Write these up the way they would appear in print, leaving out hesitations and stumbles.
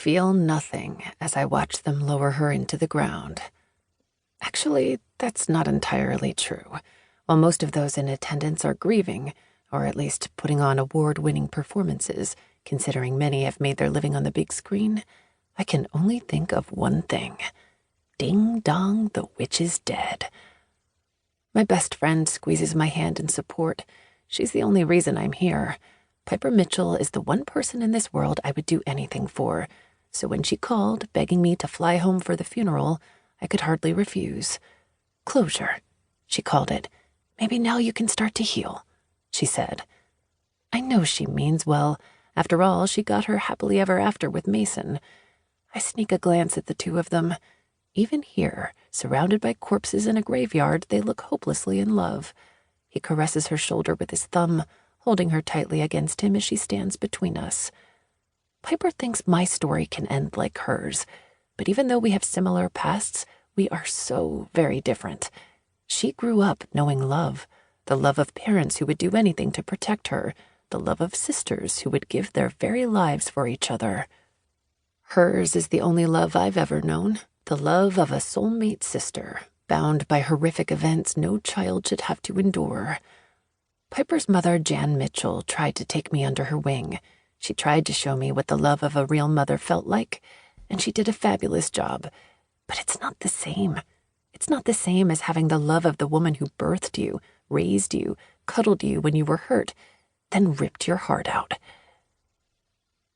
feel nothing as I watch them lower her into the ground. Actually, that's not entirely true. While most of those in attendance are grieving, or at least putting on award-winning performances, considering many have made their living on the big screen, I can only think of one thing. Ding dong, the witch is dead. My best friend squeezes my hand in support. She's the only reason I'm here. Piper Mitchell is the one person in this world I would do anything for, so when she called, begging me to fly home for the funeral, I could hardly refuse. Closure, she called it. Maybe now you can start to heal, she said. I know she means well. After all, she got her happily ever after with Mason. I sneak a glance at the two of them. Even here, surrounded by corpses in a graveyard, they look hopelessly in love. He caresses her shoulder with his thumb, holding her tightly against him as she stands between us. Piper thinks my story can end like hers, but even though we have similar pasts, we are so very different. She grew up knowing love, the love of parents who would do anything to protect her, the love of sisters who would give their very lives for each other. Hers is the only love I've ever known, the love of a soulmate sister, bound by horrific events no child should have to endure. Piper's mother, Jan Mitchell, tried to take me under her wing. She tried to show me what the love of a real mother felt like, and she did a fabulous job. But it's not the same. It's not the same as having the love of the woman who birthed you, raised you, cuddled you when you were hurt, then ripped your heart out.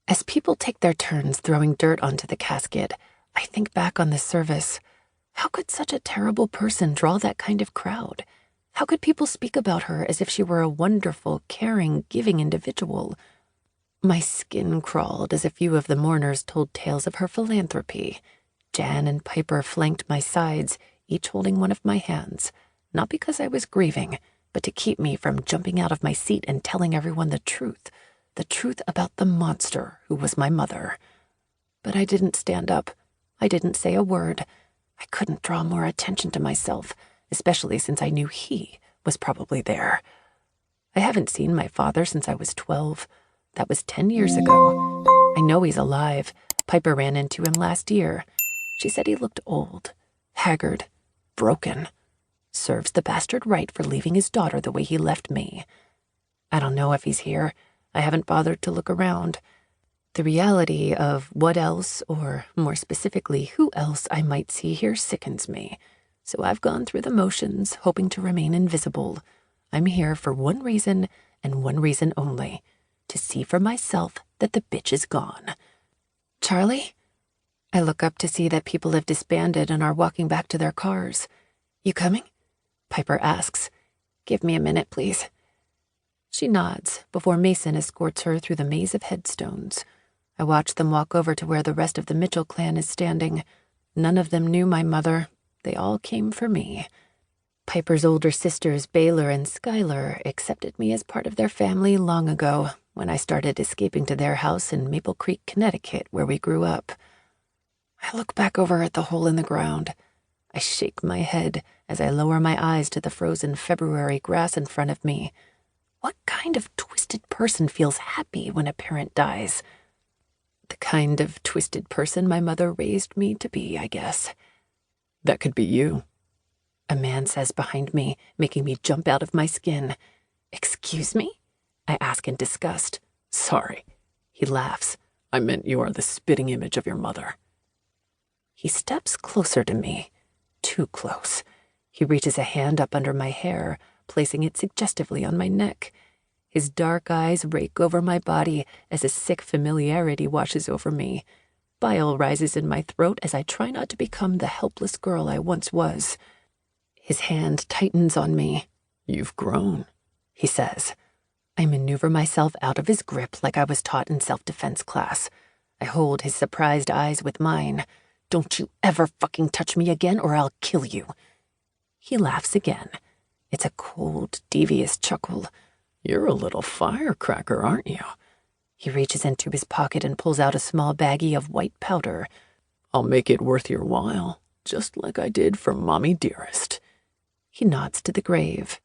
As people take their turns throwing dirt onto the casket, I think back on this service. How could such a terrible person draw that kind of crowd? How could people speak about her as if she were a wonderful, caring, giving individual? My skin crawled as a few of the mourners told tales of her philanthropy. Jan and Piper flanked my sides, each holding one of my hands, not because I was grieving, but to keep me from jumping out of my seat and telling everyone the truth about the monster who was my mother. But I didn't stand up. I didn't say a word. I couldn't draw more attention to myself, especially since I knew he was probably there. I haven't seen my father since I was 12. That was 10 years ago. I know he's alive. Piper ran into him last year. She said he looked old, haggard, broken. Serves the bastard right for leaving his daughter the way he left me. I don't know if he's here. I haven't bothered to look around. The reality of what else, or more specifically, who else I might see here sickens me. So I've gone through the motions, hoping to remain invisible. I'm here for one reason, and one reason only. To see for myself that the bitch is gone. Charlie? I look up to see that people have disbanded and are walking back to their cars. You coming? Piper asks. Give me a minute, please. She nods before Mason escorts her through the maze of headstones. I watch them walk over to where the rest of the Mitchell clan is standing. None of them knew my mother. They all came for me. Piper's older sisters, Baylor and Skylar, accepted me as part of their family long ago, when I started escaping to their house in Maple Creek, Connecticut, where we grew up. I look back over at the hole in the ground. I shake my head as I lower my eyes to the frozen February grass in front of me. What kind of twisted person feels happy when a parent dies? The kind of twisted person my mother raised me to be, I guess. That could be you, a man says behind me, making me jump out of my skin. Excuse me? I ask in disgust. Sorry. He laughs. I meant you are the spitting image of your mother. He steps closer to me. Too close. He reaches a hand up under my hair, placing it suggestively on my neck. His dark eyes rake over my body as a sick familiarity washes over me. Bile rises in my throat as I try not to become the helpless girl I once was. His hand tightens on me. You've grown, he says. I maneuver myself out of his grip like I was taught in self-defense class. I hold his surprised eyes with mine. Don't you ever fucking touch me again or I'll kill you. He laughs again. It's a cold, devious chuckle. You're a little firecracker, aren't you? He reaches into his pocket and pulls out a small baggie of white powder. I'll make it worth your while, just like I did for Mommy Dearest. He nods to the grave.